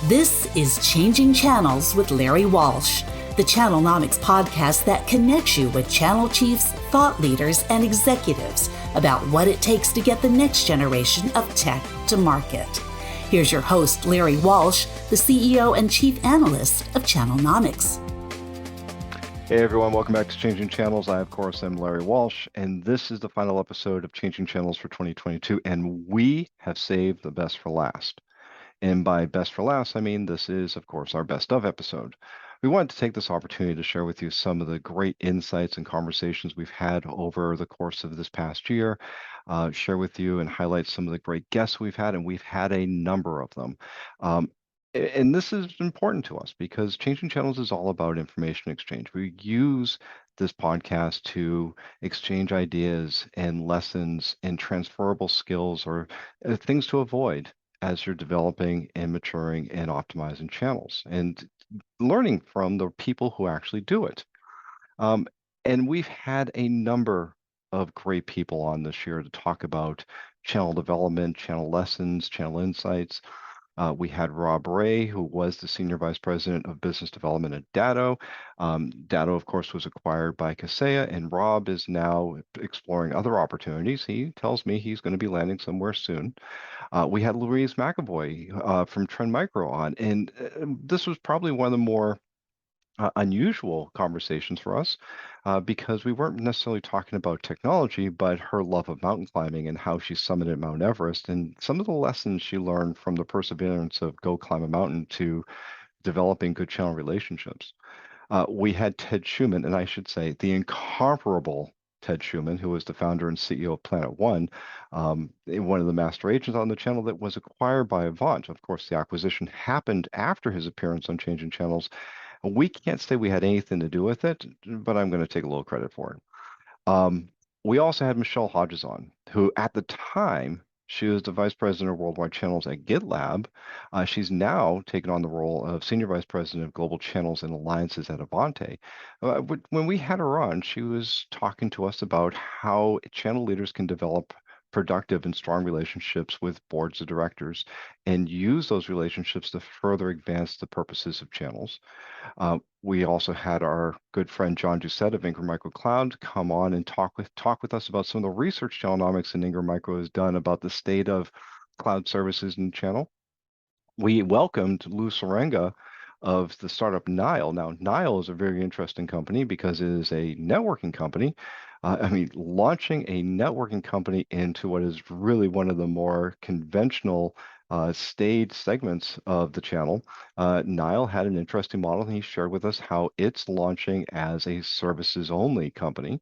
This is Changing Channels with Larry Walsh, the Channelnomics podcast that connects you with channel chiefs, thought leaders, and executives about what it takes to get the next generation of tech to market. Here's your host, Larry Walsh, the CEO and Chief Analyst of Channelnomics. Hey everyone, welcome back to Changing Channels. I, of course, am Larry Walsh, and this is the final episode of Changing Channels for 2022, and we have saved the best for last. And by best for last, I mean this is, of course, our best of episode. We wanted to take this opportunity to share with you some of the great insights and conversations we've had over the course of this past year, share with you and highlight some of the great guests we've had, and we've had a number of them. And this is important to us because Changing Channels is all about information exchange. We use this podcast to exchange ideas and lessons and transferable skills or things to avoid as you're developing and maturing and optimizing channels and learning from the people who actually do it. And we've had a number of great people on this year to talk about channel development, channel lessons, channel insights. We had Rob Ray, who was the Senior Vice President of Business Development at Datto. Datto, of course, was acquired by Kaseya, and Rob is now exploring other opportunities. He tells me he's going to be landing somewhere soon. We had Louise McEvoy from Trend Micro on, and this was probably one of the more unusual conversations for us because we weren't necessarily talking about technology, but her love of mountain climbing and how she summited Mount Everest and some of the lessons she learned from the perseverance of go climb a mountain to developing good channel relationships. We had Ted Schuman, and I should say the incomparable Ted Schuman, who was the founder and CEO of Planet One, one of the master agents on the channel that was acquired by Avant. Of course, the acquisition happened after his appearance on Changing Channels. We can't say we had anything to do with it, but I'm going to take a little credit for it. We also had Michelle Hodges on, who at the time, she was the Vice President of Worldwide Channels at GitLab. She's now taken on the role of Senior Vice President of Global Channels and Alliances at Ivanta. When we had her on, she was talking to us about how channel leaders can develop productive and strong relationships with boards of directors and use those relationships to further advance the purposes of channels. We also had our good friend John Dusett of Ingram Micro Cloud come on and talk with us about some of the research Channelnomics and Ingram Micro has done about the state of cloud services and channel. We welcomed Lou Serlenga of the startup Nile. Now, Nile is a very interesting company because it is a networking company. Launching a networking company into what is really one of the more conventional staged segments of the channel. Nile had an interesting model, and he shared with us how it's launching as a services-only company.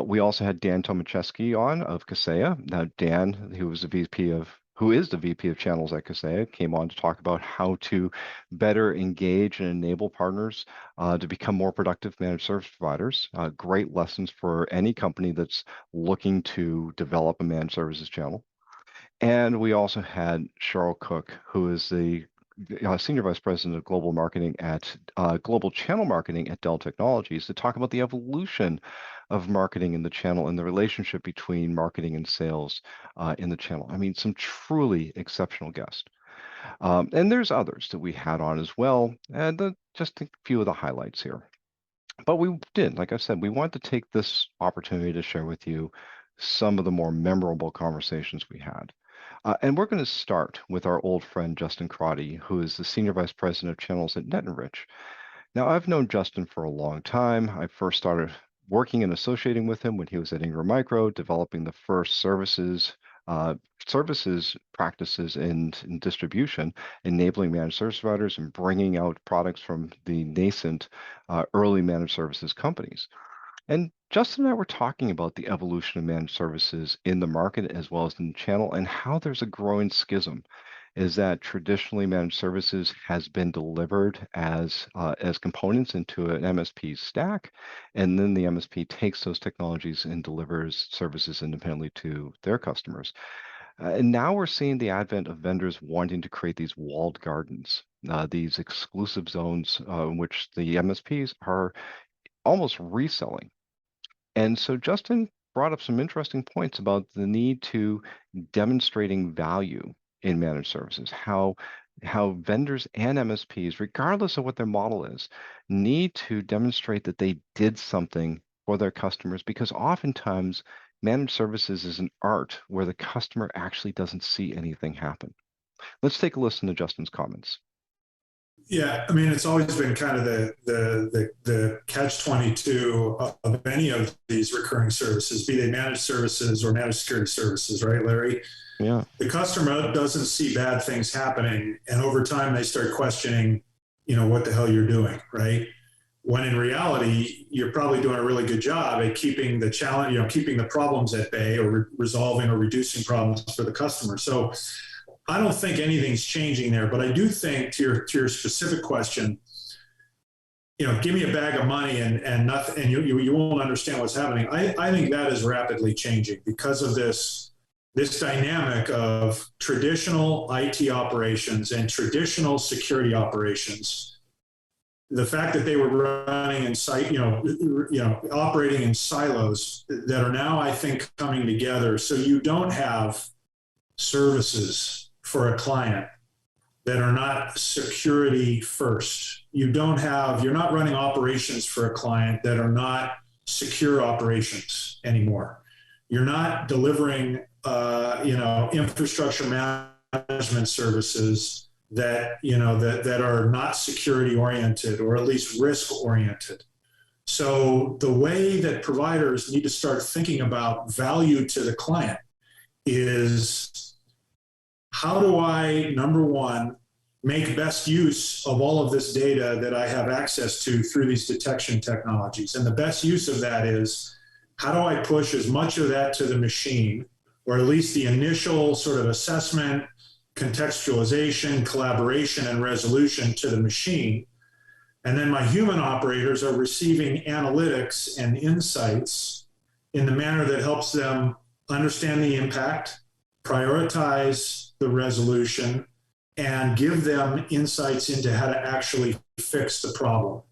We also had Dan Tomaszewski on of Kaseya. Now, Dan, who is the VP of Channels at Kaseya, came on to talk about how to better engage and enable partners to become more productive managed service providers. Great lessons for any company that's looking to develop a managed services channel. And we also had Cheryl Cook, who is the Senior Vice President of Global Marketing at Global Channel Marketing at Dell Technologies, to talk about the evolution of marketing in the channel and the relationship between marketing and sales in the channel. Some truly exceptional guests. And there's others that we had on as well, and just a few of the highlights here. But we did, like I said, we wanted to take this opportunity to share with you some of the more memorable conversations we had. And we're going to start with our old friend, Justin Crotty, who is the Senior Vice President of Channels at Netenrich. Now, I've known Justin for a long time. I first started working and associating with him when he was at Ingram Micro, developing the first services practices in distribution, enabling managed service providers and bringing out products from the nascent early managed services companies. And Justin and I were talking about the evolution of managed services in the market as well as in the channel, and how there's a growing schism. Is that traditionally managed services has been delivered as components into an MSP stack, and then the MSP takes those technologies and delivers services independently to their customers. And now we're seeing the advent of vendors wanting to create these walled gardens, these exclusive zones in which the MSPs are almost reselling. And so Justin brought up some interesting points about the need to demonstrating value in managed services, how how vendors and MSPs, regardless of what their model is, need to demonstrate that they did something for their customers, because oftentimes managed services is an art where the customer actually doesn't see anything happen. Let's take a listen to Justin's comments. Yeah, I mean, it's always been kind of the catch-22 of any of these recurring services, be they managed services or managed security services, right, Larry? Yeah. The customer doesn't see bad things happening, and over time they start questioning, what the hell you're doing, right? When in reality, you're probably doing a really good job at keeping the challenge, keeping the problems at bay, or resolving or reducing problems for the customer. So I don't think anything's changing there, but I do think to your specific question, give me a bag of money and nothing, and you won't understand what's happening. I think that is rapidly changing because of this dynamic of traditional IT operations and traditional security operations. The fact that they were running in operating in silos that are now, I think, coming together. So you don't have services for a client that are not security first. You're not running operations for a client that are not secure operations anymore. You're not delivering, infrastructure management services that are not security oriented, or at least risk oriented. So the way that providers need to start thinking about value to the client is, how do I, number one, make best use of all of this data that I have access to through these detection technologies? And the best use of that is, how do I push as much of that to the machine, or at least the initial sort of assessment, contextualization, collaboration, and resolution to the machine? And then my human operators are receiving analytics and insights in the manner that helps them understand the impact, prioritize the resolution, and give them insights into how to actually fix the problem.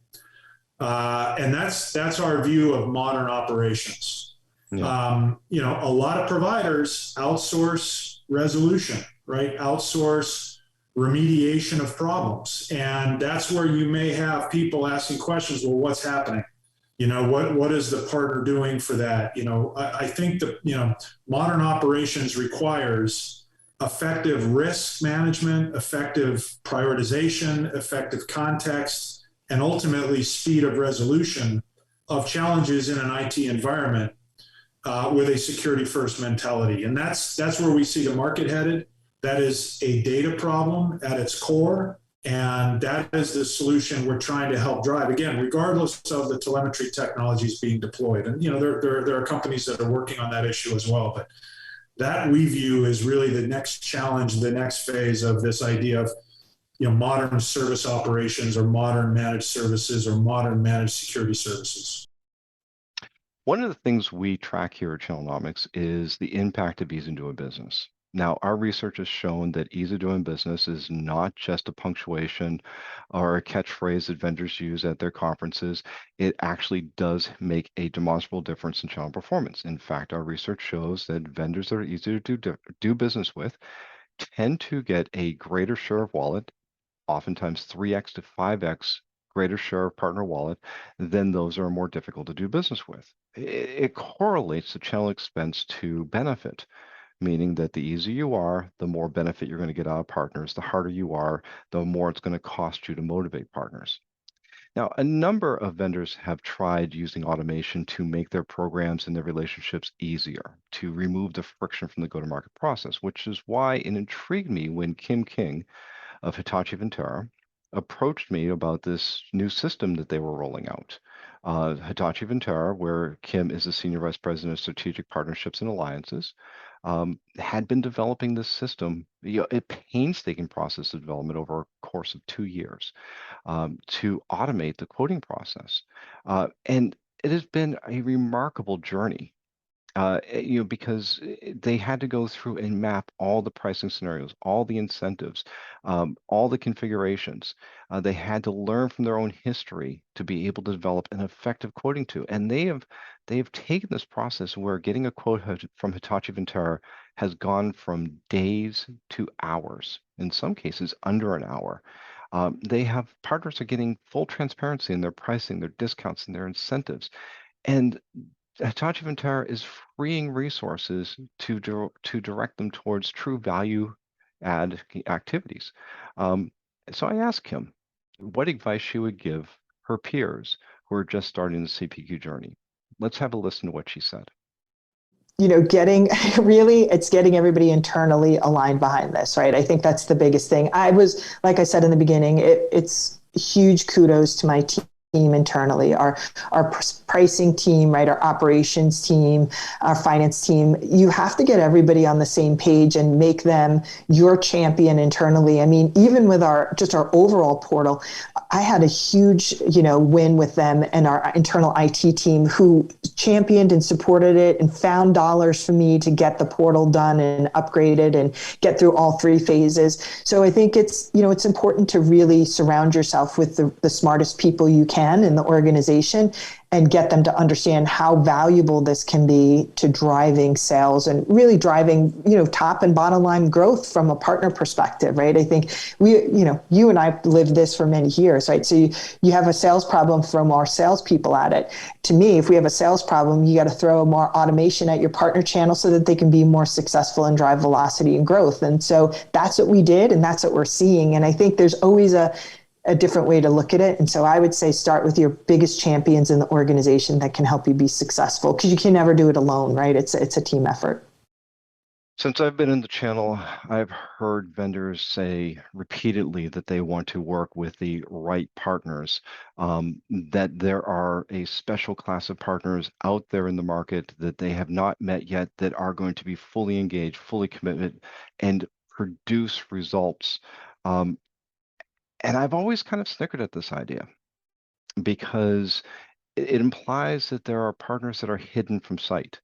And that's our view of modern operations. Yeah. A lot of providers outsource resolution, right? Outsource remediation of problems. And that's where you may have people asking questions, well, what's happening? What is the partner doing for that? I think that, modern operations requires effective risk management, effective prioritization, effective context, and ultimately speed of resolution of challenges in an IT environment with a security-first mentality. And that's where we see the market headed. That is a data problem at its core, and that is the solution we're trying to help drive, again, regardless of the telemetry technologies being deployed. And there are companies that are working on that issue as well, but that we view is really the next challenge, the next phase of this idea of modern service operations, or modern managed services, or modern managed security services. One of the things we track here at Channelnomics is the impact of ease of doing business. Now, our research has shown that ease of doing business is not just a punctuation or a catchphrase that vendors use at their conferences. It actually does make a demonstrable difference in channel performance. In fact, our research shows that vendors that are easy to do business with tend to get a greater share of wallet, oftentimes 3x to 5x greater share of partner wallet than those that are more difficult to do business with. It correlates the channel expense to benefit, meaning that the easier you are, the more benefit you're going to get out of partners. The harder you are, the more it's going to cost you to motivate partners. Now, a number of vendors have tried using automation to make their programs and their relationships easier, to remove the friction from the go-to-market process, which is why it intrigued me when Kim King of Hitachi Vantara approached me about this new system that they were rolling out. Hitachi Vantara, where Kim is the Senior Vice President of Strategic Partnerships and Alliances, had been developing this system, a painstaking process of development over a course of 2 years to automate the quoting process. And it has been a remarkable journey. Because they had to go through and map all the pricing scenarios, all the incentives, all the configurations. They had to learn from their own history to be able to develop an effective quoting tool. And they have taken this process where getting a quote from Hitachi Vantara has gone from days to hours. in some cases under an hour. They have partners are getting full transparency in their pricing, their discounts, and their incentives. And Hitachi Vantara is freeing resources to direct them towards true value add activities. So I asked him what advice she would give her peers who are just starting the CPQ journey. Let's have a listen to what she said. It's getting everybody internally aligned behind this, right? I think that's the biggest thing. Like I said in the beginning, it's huge kudos to my team internally, our pricing team, right? Our operations team, our finance team. You have to get everybody on the same page and make them your champion internally. I mean, even with our overall portal, I had a huge, win with them and our internal IT team who championed and supported it and found dollars for me to get the portal done and upgraded and get through all 3 phases. So I think it's important to really surround yourself with the smartest people you can in the organization and get them to understand how valuable this can be to driving sales and really driving, top and bottom line growth from a partner perspective, right? I think you and I lived this for many years, right? So you have a sales problem, throw more salespeople at it. To me, if we have a sales problem, you got to throw more automation at your partner channel so that they can be more successful and drive velocity and growth. And so that's what we did, and that's what we're seeing. And I think there's always a different way to look at it. And so I would say start with your biggest champions in the organization that can help you be successful, because you can never do it alone, right? It's a team effort. Since I've been in the channel, I've heard vendors say repeatedly that they want to work with the right partners, that there are a special class of partners out there in the market that they have not met yet that are going to be fully engaged, fully committed, and produce results. And I've always kind of snickered at this idea because it implies that there are partners that are hidden from sight,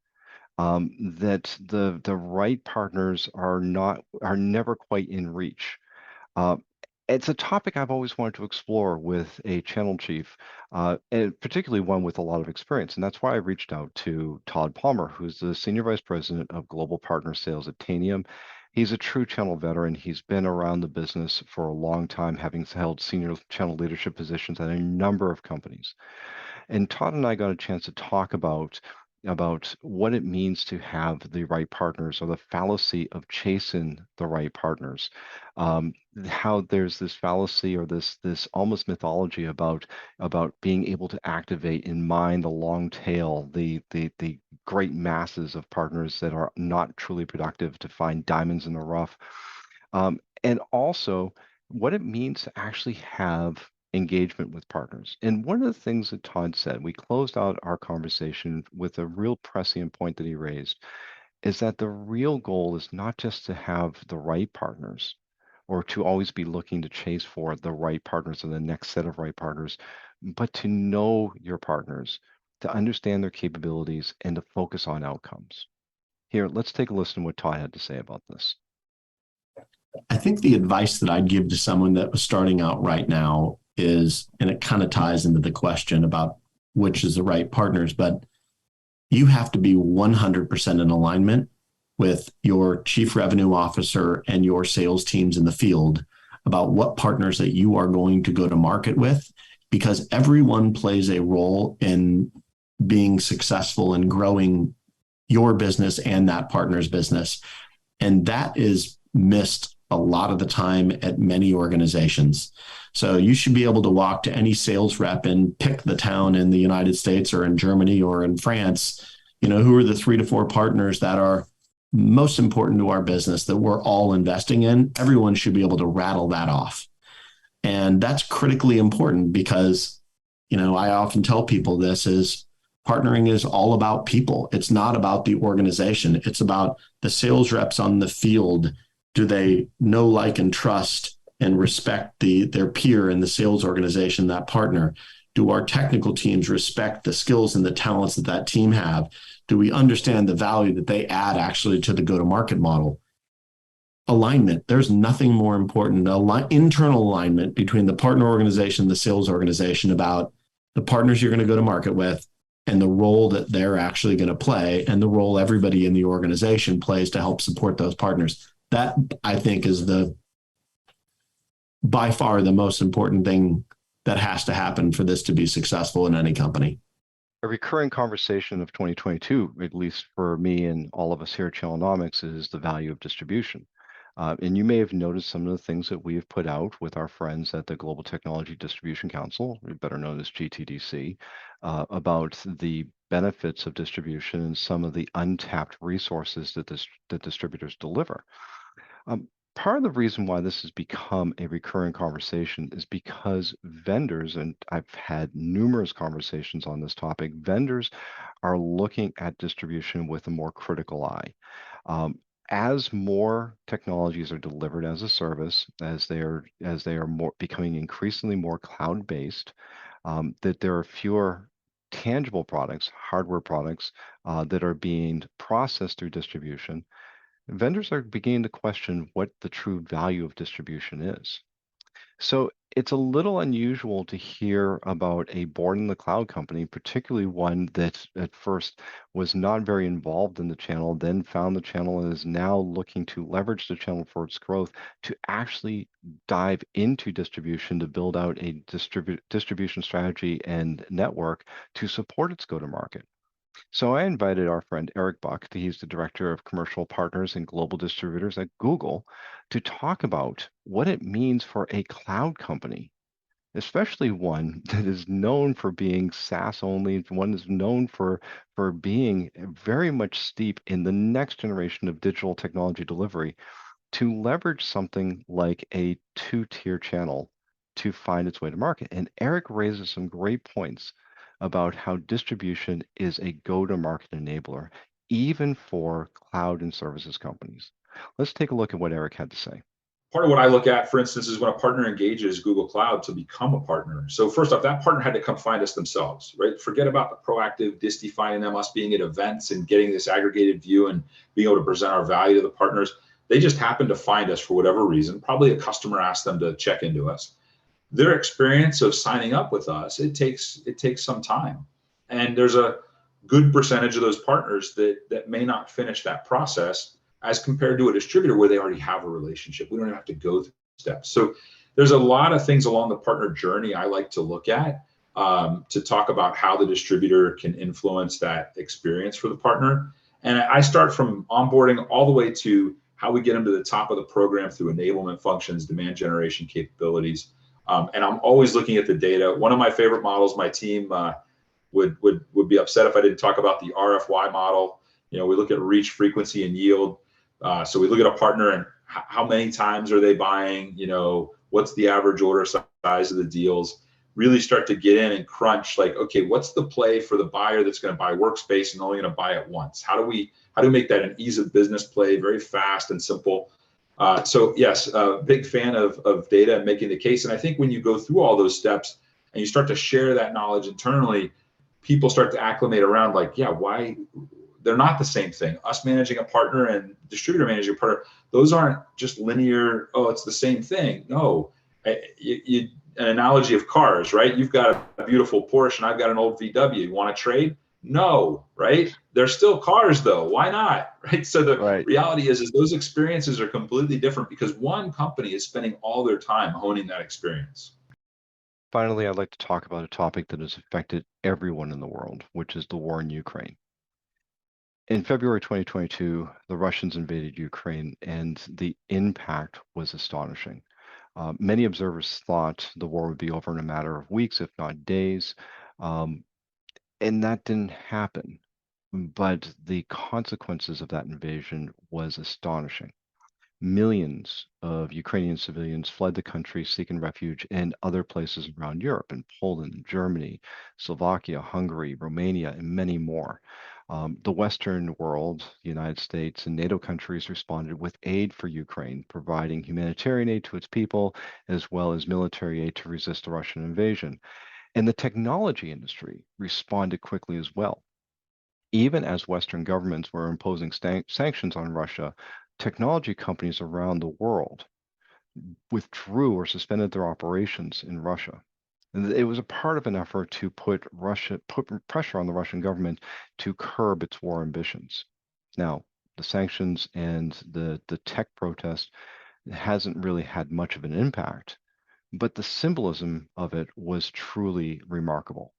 that the right partners are never quite in reach. It's a topic I've always wanted to explore with a channel chief, and particularly one with a lot of experience. And that's why I reached out to Todd Palmer, who's the Senior Vice President of Global Partner Sales at Tanium. He's a true channel veteran. He's been around the business for a long time, having held senior channel leadership positions at a number of companies. And Todd and I got a chance to talk about what it means to have the right partners, or the fallacy of chasing the right partners. How there's this fallacy, or this almost mythology about being able to activate in mind the long tail, the great masses of partners that are not truly productive, to find diamonds in the rough, and also what it means to actually have engagement with partners. And one of the things that Todd said, we closed out our conversation with a real prescient point that he raised, is that the real goal is not just to have the right partners, or to always be looking to chase for the right partners or the next set of right partners, but to know your partners, to understand their capabilities, and to focus on outcomes. Here, let's take a listen to what Todd had to say about this. I think the advice that I'd give to someone that was starting out right now is, and it kind of ties into the question about which is the right partners, but you have to be 100% in alignment with your chief revenue officer and your sales teams in the field about what partners that you are going to go to market with, because everyone plays a role in being successful and growing your business and that partner's business. And that is missed a lot of the time at many organizations. So you should be able to walk to any sales rep and pick the town in the United States or in Germany or in France, who are the 3 to 4 partners that are most important to our business that we're all investing in. Everyone should be able to rattle that off. And that's critically important because, I often tell people this is partnering is all about people. It's not about the organization. It's about the sales reps on the field. Do they know, like, and trust and respect their peer in the sales organization, that partner? Do our technical teams respect the skills and the talents that team have? Do we understand the value that they add actually to the go-to-market model? Alignment. There's nothing more important. Internal alignment between the partner organization, the sales organization, about the partners you're going to go to market with and the role that they're actually going to play, and the role everybody in the organization plays to help support those partners. That, I think, is the by far the most important thing that has to happen for this to be successful in any company. A recurring conversation of 2022, at least for me and all of us here at Channelnomics, is the value of distribution. And you may have noticed some of the things that we have put out with our friends at the Global Technology Distribution Council, better known as GTDC, about the benefits of distribution and some of the untapped resources that distributors deliver. Part of the reason why this has become a recurring conversation is because vendors, and I've had numerous conversations on this topic, vendors are looking at distribution with a more critical eye. As more technologies are delivered as a service, as they are more becoming increasingly more cloud-based, that there are fewer tangible products, hardware products, that are being processed through distribution. Vendors are beginning to question what the true value of distribution is. So it's a little unusual to hear about a born in the cloud company, particularly one that at first was not very involved in the channel, then found the channel and is now looking to leverage the channel for its growth to actually dive into distribution to build out a distribution strategy and network to support its go-to-market. So I invited our friend Eric Buck, he's the Director of Commercial Partners and Global Distributors at Google, to talk about what it means for a cloud company, especially one that is known for being SaaS only, one is known for being very much steep in the next generation of digital technology delivery, to leverage something like a two-tier channel to find its way to market. And Eric raises some great points about how distribution is a go-to-market enabler, even for cloud and services companies. Let's take a look at what Eric had to say. Part of what I look at, for instance, is when a partner engages Google Cloud to become a partner. So first off, that partner had to come find us themselves, right? Forget about the proactive disty finding them, us being at events and getting this aggregated view and being able to present our value to the partners. They just happened to find us for whatever reason. Probably a customer asked them to check into us. Their experience of signing up with us, it takes some time. And there's a good percentage of those partners that may not finish that process as compared to a distributor where they already have a relationship. We don't even have to go through steps. So there's a lot of things along the partner journey I like to look at to talk about how the distributor can influence that experience for the partner. And I start from onboarding all the way to how we get them to the top of the program through enablement functions, demand generation capabilities. And I'm always looking at the data. One of my favorite models, my team would be upset if I didn't talk about the RFY model. You know, we look at reach, frequency, and yield. So we look at a partner and how many times are they buying, you know, what's the average order size of the deals, really start to get in and crunch like, okay, what's the play for the buyer that's going to buy workspace and only going to buy it once? How do we make that an ease of business play, very fast and simple? So yes, big fan of data and making the case. And I think when you go through all those steps and you start to share that knowledge internally, people start to acclimate around like, yeah, why? They're not the same thing. Us managing a partner and distributor managing a partner, those aren't just linear, oh, it's the same thing. No, an analogy of cars, right? You've got a beautiful Porsche and I've got an old VW. You want to trade? No, right? They're still cars though. Why not? Right? So the reality is those experiences are completely different because one company is spending all their time honing that experience. Finally, I'd like to talk about a topic that has affected everyone in the world, which is the war in Ukraine. In February 2022, the Russians invaded Ukraine, and the impact was astonishing. Many observers thought the war would be over in a matter of weeks, if not days, and that didn't happen. But the consequences of that invasion was astonishing. Millions of Ukrainian civilians fled the country seeking refuge in other places around Europe, in Poland, Germany, Slovakia, Hungary, Romania, and many more. The Western world, the United States, and NATO countries responded with aid for Ukraine, providing humanitarian aid to its people, as well as military aid to resist the Russian invasion. And the technology industry responded quickly as well. Even as Western governments were imposing sanctions on Russia, technology companies around the world withdrew or suspended their operations in Russia. And it was a part of an effort to put pressure on the Russian government to curb its war ambitions. Now, the sanctions and the tech protest hasn't really had much of an impact, but the symbolism of it was truly remarkable.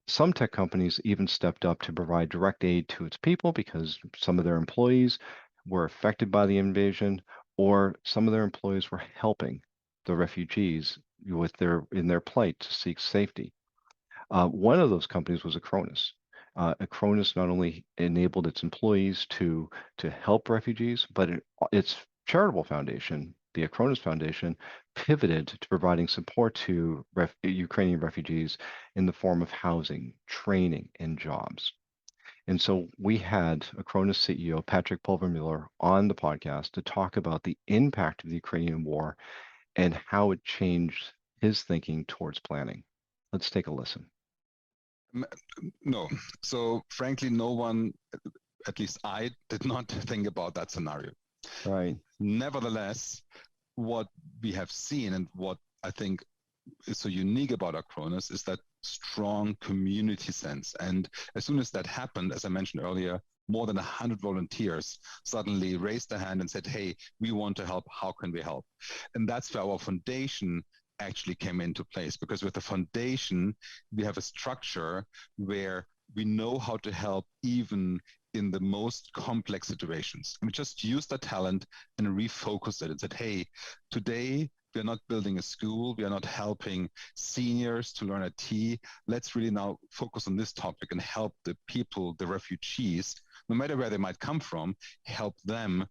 Some tech companies even stepped up to provide direct aid to its people because some of their employees were affected by the invasion, or some of their employees were helping the refugees in their plight to seek safety. One of those companies was Acronis. Acronis not only enabled its employees to help refugees, but its charitable foundation, the Acronis Foundation, pivoted to providing support to Ukrainian refugees in the form of housing, training, and jobs. And so we had Acronis CEO Patrick Pulvermuller on the podcast to talk about the impact of the Ukrainian war and how it changed his thinking towards planning. Let's take a listen. No. So frankly, no one, at least I, did not think about that scenario. Right. Nevertheless, what we have seen and what I think is so unique about Acronis is that strong community sense. And as soon as that happened, as I mentioned earlier, more than 100 volunteers suddenly raised their hand and said, hey, we want to help. How can we help? And that's where our foundation actually came into place, because with the foundation, we have a structure where we know how to help even in the most complex situations. And we just used that talent and refocused it and said, hey, today we're not building a school, we are not helping seniors to learn IT. Let's really now focus on this topic and help the people, the refugees, no matter where they might come from, help them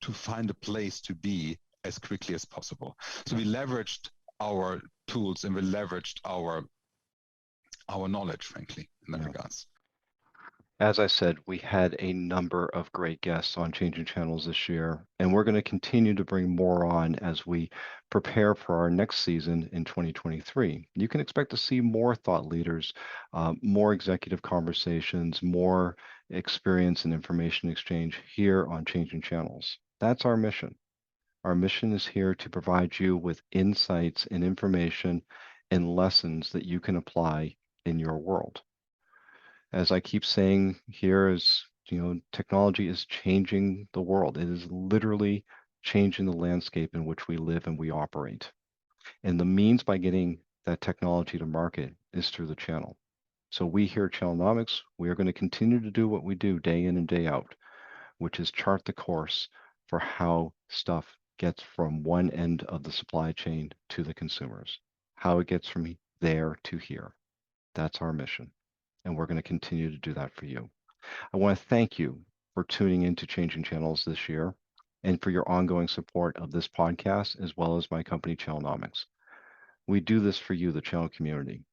to find a place to be as quickly as possible. So we leveraged our tools and we leveraged our knowledge, frankly, in that regards. As I said, we had a number of great guests on Changing Channels this year, and we're going to continue to bring more on as we prepare for our next season in 2023. You can expect to see more thought leaders, more executive conversations, more experience and information exchange here on Changing Channels. That's our mission. Our mission is here to provide you with insights and information and lessons that you can apply in your world. As I keep saying here, is technology is changing the world. It is literally changing the landscape in which we live and we operate. And the means by getting that technology to market is through the channel. So we here at Channelnomics, we are going to continue to do what we do day in and day out, which is chart the course for how stuff gets from one end of the supply chain to the consumers, how it gets from there to here. That's our mission. And we're going to continue to do that for you. I want to thank you for tuning into Changing Channels this year and for your ongoing support of this podcast, as well as my company, Channelnomics. We do this for you, the channel community,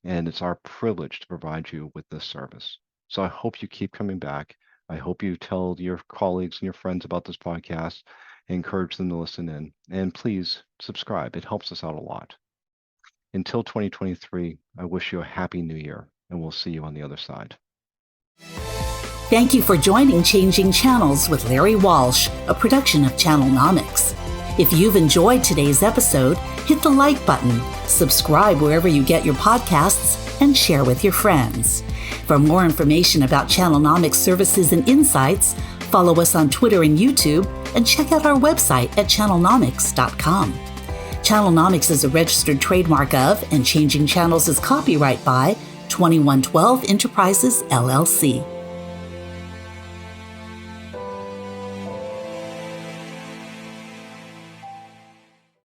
and it's our privilege to provide you with this service. So I hope you keep coming back. I hope you tell your colleagues and your friends about this podcast, encourage them to listen in, and please subscribe. It helps us out a lot. Until 2023, I wish you a happy new year, and we'll see you on the other side. Thank you for joining Changing Channels with Larry Walsh, a production of Channelnomics. If you've enjoyed today's episode, hit the like button, subscribe wherever you get your podcasts, and share with your friends. For more information about Channelnomics services and insights, follow us on Twitter and YouTube, and check out our website at channelnomics.com. Channelnomics is a registered trademark of, and Changing Channels is copyright by 2112 Enterprises, LLC.